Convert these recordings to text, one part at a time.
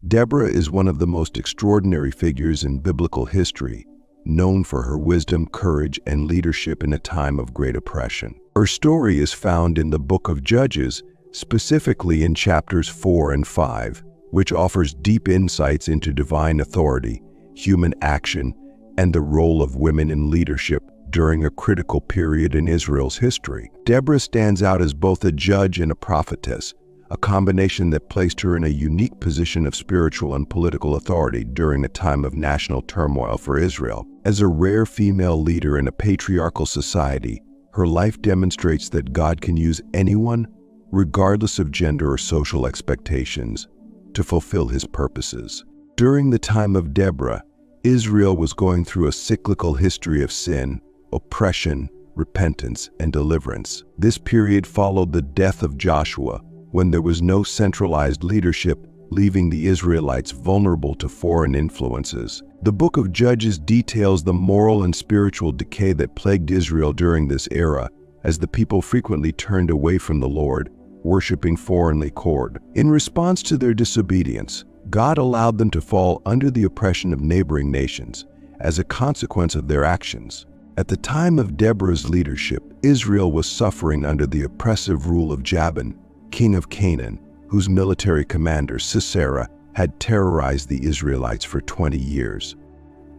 Deborah is one of the most extraordinary figures in biblical history, known for her wisdom, courage, and leadership in a time of great oppression. Her story is found in the book of Judges, specifically in chapters 4 and 5, which offers deep insights into divine authority, human action, and the role of women in leadership during a critical period in Israel's history. Deborah stands out as both a judge and a prophetess, a combination that placed her in a unique position of spiritual and political authority during a time of national turmoil for Israel. As a rare female leader in a patriarchal society, her life demonstrates that God can use anyone, regardless of gender or social expectations, to fulfill his purposes. During the time of Deborah, Israel was going through a cyclical history of sin, oppression, repentance, and deliverance. This period followed the death of Joshua, when there was no centralized leadership, leaving the Israelites vulnerable to foreign influences. The book of Judges details the moral and spiritual decay that plagued Israel during this era, as the people frequently turned away from the Lord, worshiping foreignly cord. In response to their disobedience, God allowed them to fall under the oppression of neighboring nations as a consequence of their actions. At the time of Deborah's leadership, Israel was suffering under the oppressive rule of Jabin, king of Canaan, whose military commander, Sisera, had terrorized the Israelites for 20 years.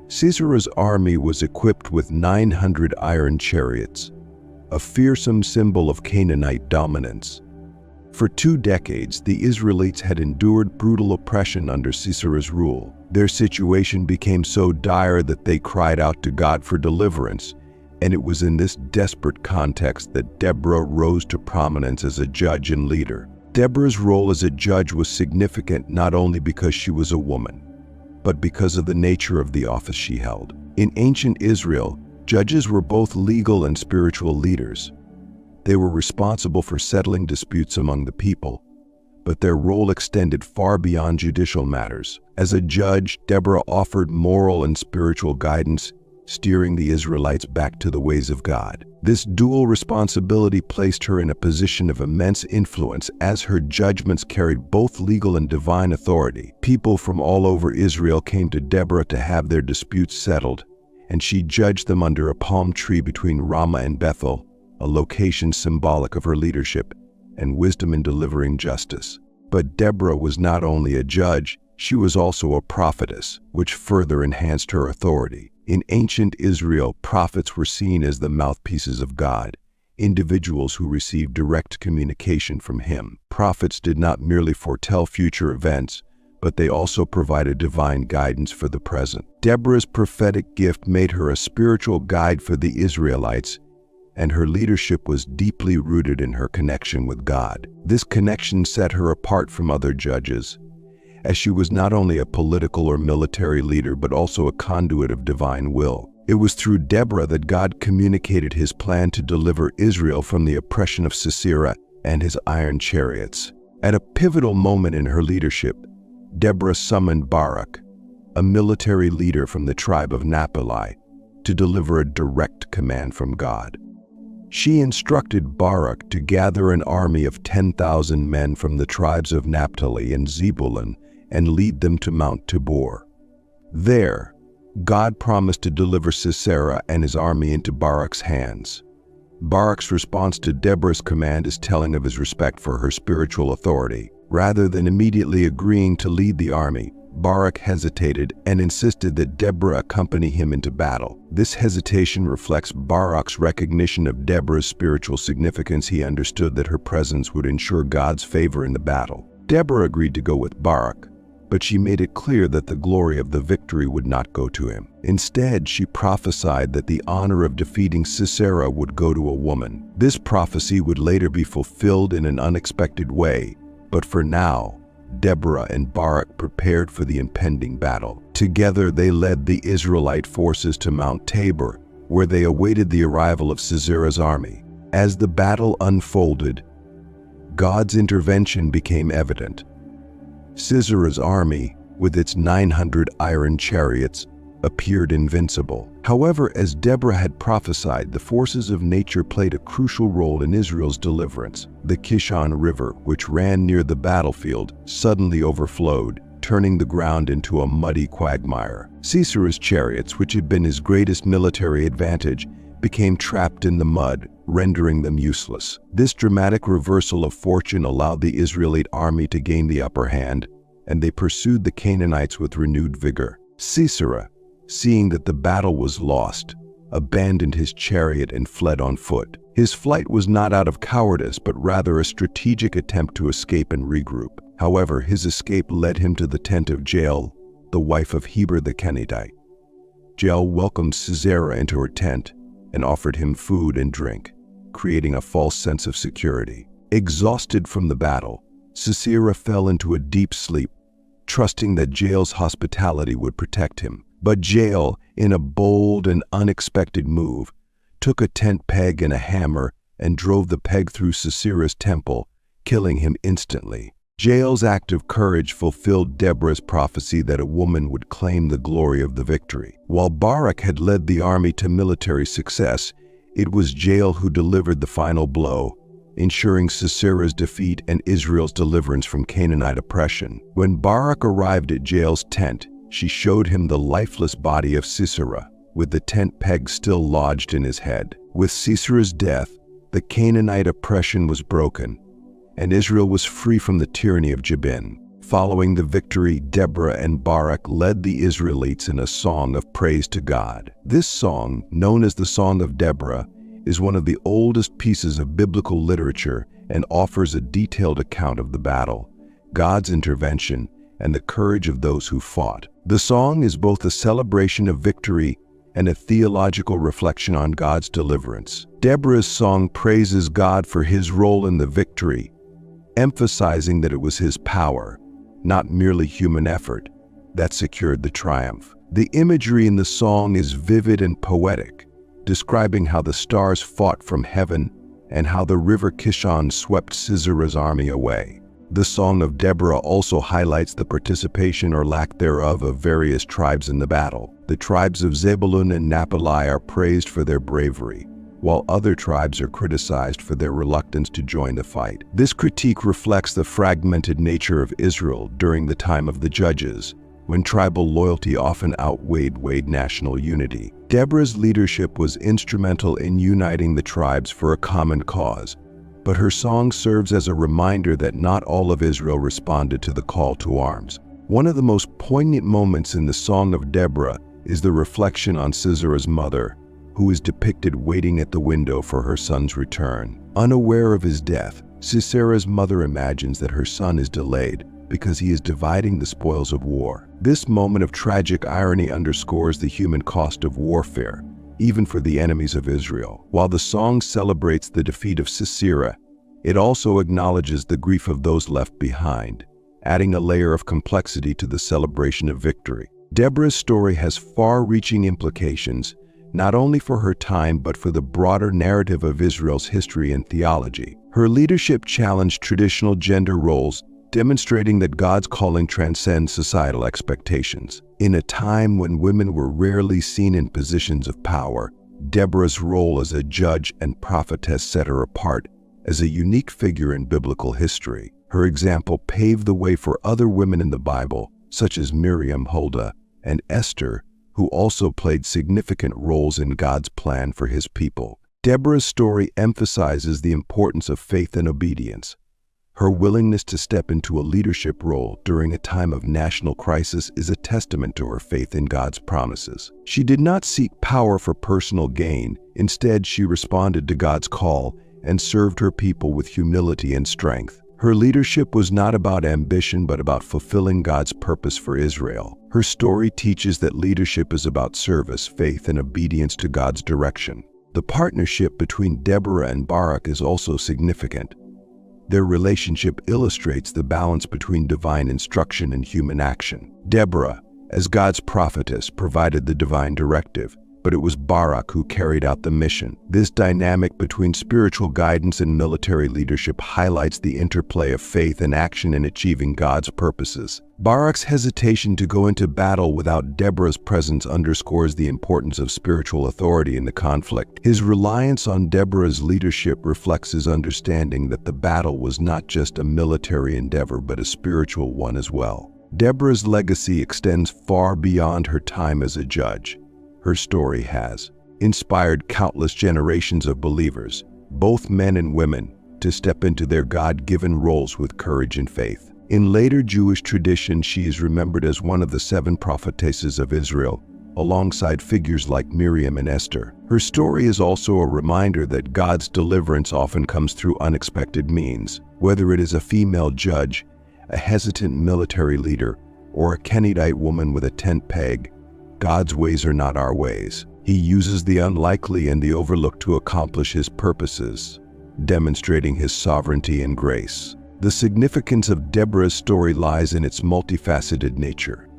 Sisera's army was equipped with 900 iron chariots, a fearsome symbol of Canaanite dominance. For 2 decades, the Israelites had endured brutal oppression under Sisera's rule. Their situation became so dire that they cried out to God for deliverance, and it was in this desperate context that Deborah rose to prominence as a judge and leader. Deborah's role as a judge was significant not only because she was a woman, but because of the nature of the office she held. In ancient Israel, judges were both legal and spiritual leaders. They were responsible for settling disputes among the people, but their role extended far beyond judicial matters. As a judge, Deborah offered moral and spiritual guidance, steering the Israelites back to the ways of God. This dual responsibility placed her in a position of immense influence, as her judgments carried both legal and divine authority. People from all over Israel came to Deborah to have their disputes settled, and she judged them under a palm tree between Ramah and Bethel, a location symbolic of her leadership and wisdom in delivering justice. But Deborah was not only a judge, she was also a prophetess, which further enhanced her authority. In ancient Israel, prophets were seen as the mouthpieces of God, individuals who received direct communication from him. Prophets did not merely foretell future events, but they also provided divine guidance for the present. Deborah's prophetic gift made her a spiritual guide for the Israelites, and her leadership was deeply rooted in her connection with God. This connection set her apart from other judges, as she was not only a political or military leader but also a conduit of divine will. It was through Deborah that God communicated his plan to deliver Israel from the oppression of Sisera and his iron chariots. At a pivotal moment in her leadership, Deborah summoned Barak, a military leader from the tribe of Naphtali, to deliver a direct command from God. She instructed Barak to gather an army of 10,000 men from the tribes of Naphtali and Zebulun and lead them to Mount Tabor. There, God promised to deliver Sisera and his army into Barak's hands. Barak's response to Deborah's command is telling of his respect for her spiritual authority. Rather than immediately agreeing to lead the army, Barak hesitated and insisted that Deborah accompany him into battle. This hesitation reflects Barak's recognition of Deborah's spiritual significance. He understood that her presence would ensure God's favor in the battle. Deborah agreed to go with Barak, but she made it clear that the glory of the victory would not go to him. Instead, she prophesied that the honor of defeating Sisera would go to a woman. This prophecy would later be fulfilled in an unexpected way, but for now, Deborah and Barak prepared for the impending battle. Together, they led the Israelite forces to Mount Tabor, where they awaited the arrival of Sisera's army. As the battle unfolded, God's intervention became evident. Sisera's army, with its 900 iron chariots, appeared invincible. However, as Deborah had prophesied, the forces of nature played a crucial role in Israel's deliverance. The Kishon River, which ran near the battlefield, suddenly overflowed, turning the ground into a muddy quagmire. Sisera's chariots, which had been his greatest military advantage, became trapped in the mud, rendering them useless. This dramatic reversal of fortune allowed the Israelite army to gain the upper hand, and they pursued the Canaanites with renewed vigor. Sisera, seeing that the battle was lost, abandoned his chariot and fled on foot. His flight was not out of cowardice, but rather a strategic attempt to escape and regroup. However, his escape led him to the tent of Jael, the wife of Heber the Kenite. Jael welcomed Sisera into her tent and offered him food and drink, creating a false sense of security. Exhausted from the battle, Sisera fell into a deep sleep, trusting that Jael's hospitality would protect him. But Jael, in a bold and unexpected move, took a tent peg and a hammer and drove the peg through Sisera's temple, killing him instantly. Jael's act of courage fulfilled Deborah's prophecy that a woman would claim the glory of the victory. While Barak had led the army to military success, it was Jael who delivered the final blow, ensuring Sisera's defeat and Israel's deliverance from Canaanite oppression. When Barak arrived at Jael's tent, she showed him the lifeless body of Sisera, with the tent peg still lodged in his head. With Sisera's death, the Canaanite oppression was broken, and Israel was free from the tyranny of Jabin. Following the victory, Deborah and Barak led the Israelites in a song of praise to God. This song, known as the Song of Deborah, is one of the oldest pieces of biblical literature and offers a detailed account of the battle, God's intervention, and the courage of those who fought. The song is both a celebration of victory and a theological reflection on God's deliverance. Deborah's song praises God for his role in the victory, emphasizing that it was his power, not merely human effort, that secured the triumph. The imagery in the song is vivid and poetic, describing how the stars fought from heaven and how the river Kishon swept Sisera's army away. The Song of Deborah also highlights the participation or lack thereof of various tribes in the battle. The tribes of Zebulun and Naphtali are praised for their bravery, while other tribes are criticized for their reluctance to join the fight. This critique reflects the fragmented nature of Israel during the time of the Judges, when tribal loyalty often outweighed national unity. Deborah's leadership was instrumental in uniting the tribes for a common cause, but her song serves as a reminder that not all of Israel responded to the call to arms. One of the most poignant moments in the Song of Deborah is the reflection on Sisera's mother, who is depicted waiting at the window for her son's return. Unaware of his death, Sisera's mother imagines that her son is delayed because he is dividing the spoils of war. This moment of tragic irony underscores the human cost of warfare, even for the enemies of Israel. While the song celebrates the defeat of Sisera, it also acknowledges the grief of those left behind, adding a layer of complexity to the celebration of victory. Deborah's story has far-reaching implications, not only for her time but for the broader narrative of Israel's history and theology. Her leadership challenged traditional gender roles, demonstrating that God's calling transcends societal expectations. In a time when women were rarely seen in positions of power, Deborah's role as a judge and prophetess set her apart as a unique figure in biblical history. Her example paved the way for other women in the Bible, such as Miriam, Huldah, and Esther, who also played significant roles in God's plan for his people. Deborah's story emphasizes the importance of faith and obedience. Her willingness to step into a leadership role during a time of national crisis is a testament to her faith in God's promises. She did not seek power for personal gain. Instead, she responded to God's call and served her people with humility and strength. Her leadership was not about ambition, but about fulfilling God's purpose for Israel. Her story teaches that leadership is about service, faith, and obedience to God's direction. The partnership between Deborah and Barak is also significant. Their relationship illustrates the balance between divine instruction and human action. Deborah, as God's prophetess, provided the divine directive, but it was Barak who carried out the mission. This dynamic between spiritual guidance and military leadership highlights the interplay of faith and action in achieving God's purposes. Barak's hesitation to go into battle without Deborah's presence underscores the importance of spiritual authority in the conflict. His reliance on Deborah's leadership reflects his understanding that the battle was not just a military endeavor but a spiritual one as well. Deborah's legacy extends far beyond her time as a judge. Her story has inspired countless generations of believers, both men and women, to step into their God-given roles with courage and faith. In later Jewish tradition, she is remembered as one of the 7 prophetesses of Israel, alongside figures like Miriam and Esther. Her story is also a reminder that God's deliverance often comes through unexpected means. Whether it is a female judge, a hesitant military leader, or a Kenite woman with a tent peg, God's ways are not our ways. He uses the unlikely and the overlooked to accomplish His purposes, demonstrating His sovereignty and grace. The significance of Deborah's story lies in its multifaceted nature.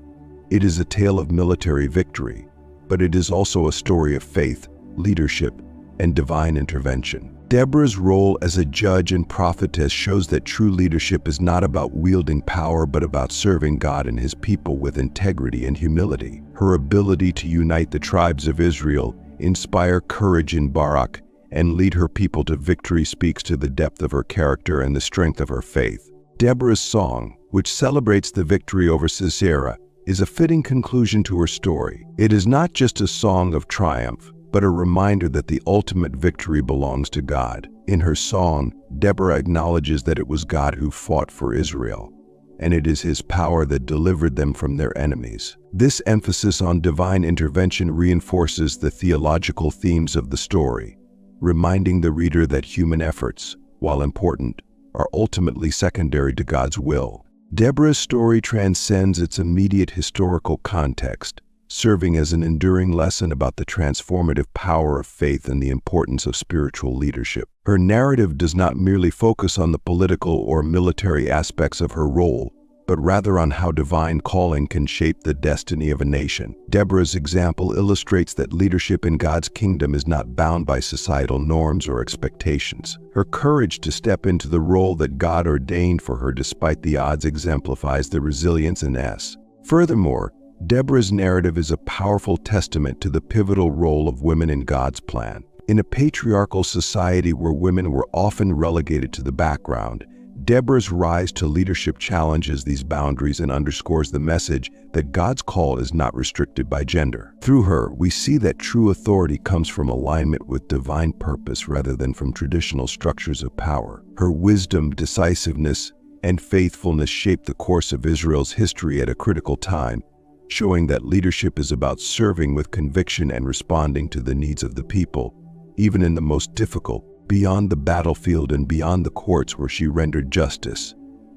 It is a tale of military victory, but it is also a story of faith, leadership, and divine intervention. Deborah's role as a judge and prophetess shows that true leadership is not about wielding power but about serving God and His people with integrity and humility. Her ability to unite the tribes of Israel, inspire courage in Barak, and lead her people to victory speaks to the depth of her character and the strength of her faith. Deborah's song, which celebrates the victory over Sisera, is a fitting conclusion to her story. It is not just a song of triumph, but a reminder that the ultimate victory belongs to God. In her song, Deborah acknowledges that it was God who fought for Israel, and it is His power that delivered them from their enemies. This emphasis on divine intervention reinforces the theological themes of the story, reminding the reader that human efforts, while important, are ultimately secondary to God's will. Deborah's story transcends its immediate historical context, serving as an enduring lesson about the transformative power of faith and the importance of spiritual leadership. Her narrative does not merely focus on the political or military aspects of her role, but rather on how divine calling can shape the destiny of a nation. Deborah's example illustrates that leadership in God's kingdom is not bound by societal norms or expectations. Her courage to step into the role that God ordained for her despite the odds exemplifies the resilience in us. Furthermore, Deborah's narrative is a powerful testament to the pivotal role of women in God's plan. In a patriarchal society where women were often relegated to the background, Deborah's rise to leadership challenges these boundaries and underscores the message that God's call is not restricted by gender. Through her, we see that true authority comes from alignment with divine purpose rather than from traditional structures of power. Her wisdom, decisiveness, and faithfulness shaped the course of Israel's history at a critical time, showing that leadership is about serving with conviction and responding to the needs of the people, even in the most difficult. Beyond the battlefield and beyond the courts where she rendered justice,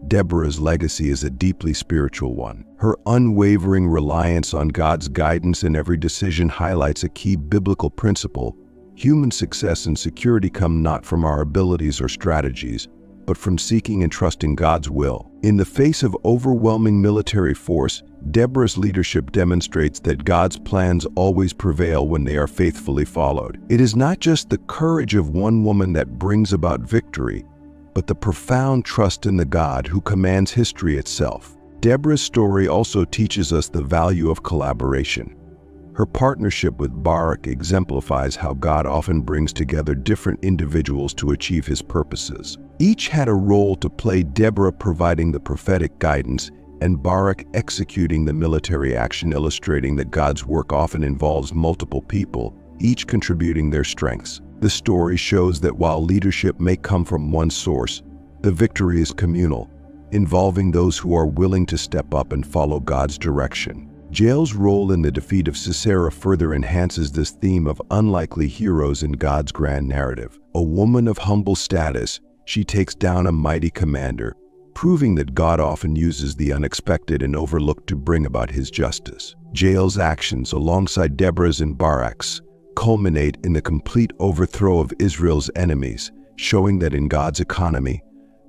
Deborah's legacy is a deeply spiritual one. Her unwavering reliance on God's guidance in every decision highlights a key biblical principle: human success and security come not from our abilities or strategies, but from seeking and trusting God's will. In the face of overwhelming military force, Deborah's leadership demonstrates that God's plans always prevail when they are faithfully followed. It is not just the courage of one woman that brings about victory, but the profound trust in the God who commands history itself. Deborah's story also teaches us the value of collaboration. Her partnership with Barak exemplifies how God often brings together different individuals to achieve His purposes. Each had a role to play, Deborah providing the prophetic guidance and Barak executing the military action, illustrating that God's work often involves multiple people, each contributing their strengths. The story shows that while leadership may come from one source, the victory is communal, involving those who are willing to step up and follow God's direction. Jael's role in the defeat of Sisera further enhances this theme of unlikely heroes in God's grand narrative. A woman of humble status, she takes down a mighty commander, proving that God often uses the unexpected and overlooked to bring about His justice. Jael's actions, alongside Deborah's and Barak's, culminate in the complete overthrow of Israel's enemies, showing that in God's economy,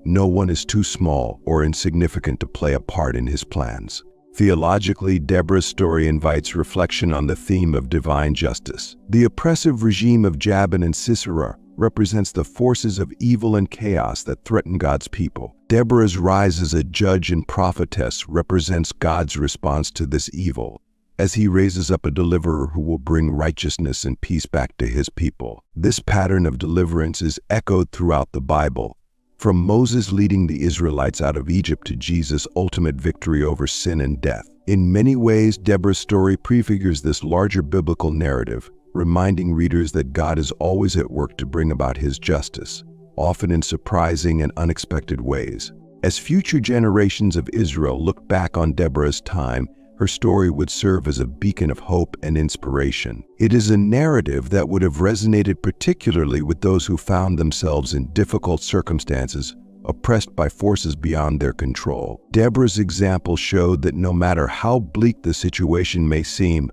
no one is too small or insignificant to play a part in His plans. Theologically, Deborah's story invites reflection on the theme of divine justice. The oppressive regime of Jabin and Sisera represents the forces of evil and chaos that threaten God's people. Deborah's rise as a judge and prophetess represents God's response to this evil, as He raises up a deliverer who will bring righteousness and peace back to His people. This pattern of deliverance is echoed throughout the Bible, From Moses leading the Israelites out of Egypt to Jesus' ultimate victory over sin and death. In many ways, Deborah's story prefigures this larger biblical narrative, reminding readers that God is always at work to bring about His justice, often in surprising and unexpected ways. As future generations of Israel look back on Deborah's time, her story would serve as a beacon of hope and inspiration. It is a narrative that would have resonated particularly with those who found themselves in difficult circumstances, oppressed by forces beyond their control. Deborah's example showed that no matter how bleak the situation may seem,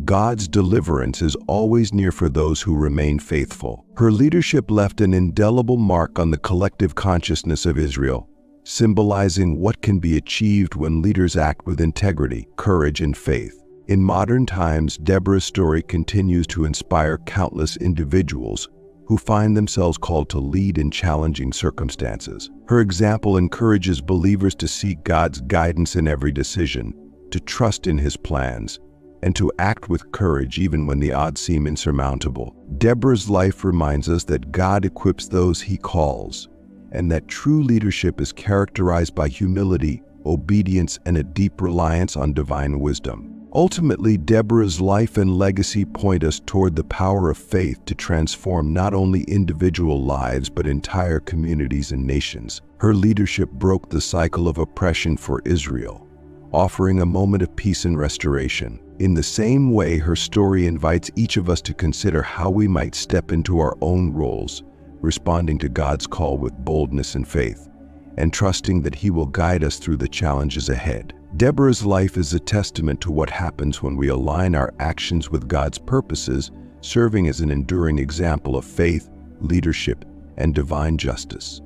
God's deliverance is always near for those who remain faithful. Her leadership left an indelible mark on the collective consciousness of Israel, symbolizing what can be achieved when leaders act with integrity, courage, and faith. In modern times, Deborah's story continues to inspire countless individuals who find themselves called to lead in challenging circumstances. Her example encourages believers to seek God's guidance in every decision, to trust in His plans, and to act with courage even when the odds seem insurmountable. Deborah's life reminds us that God equips those He calls, and that true leadership is characterized by humility, obedience, and a deep reliance on divine wisdom. Ultimately, Deborah's life and legacy point us toward the power of faith to transform not only individual lives but entire communities and nations. Her leadership broke the cycle of oppression for Israel, offering a moment of peace and restoration. In the same way, her story invites each of us to consider how we might step into our own roles, responding to God's call with boldness and faith, and trusting that He will guide us through the challenges ahead. Deborah's life is a testament to what happens when we align our actions with God's purposes, serving as an enduring example of faith, leadership, and divine justice.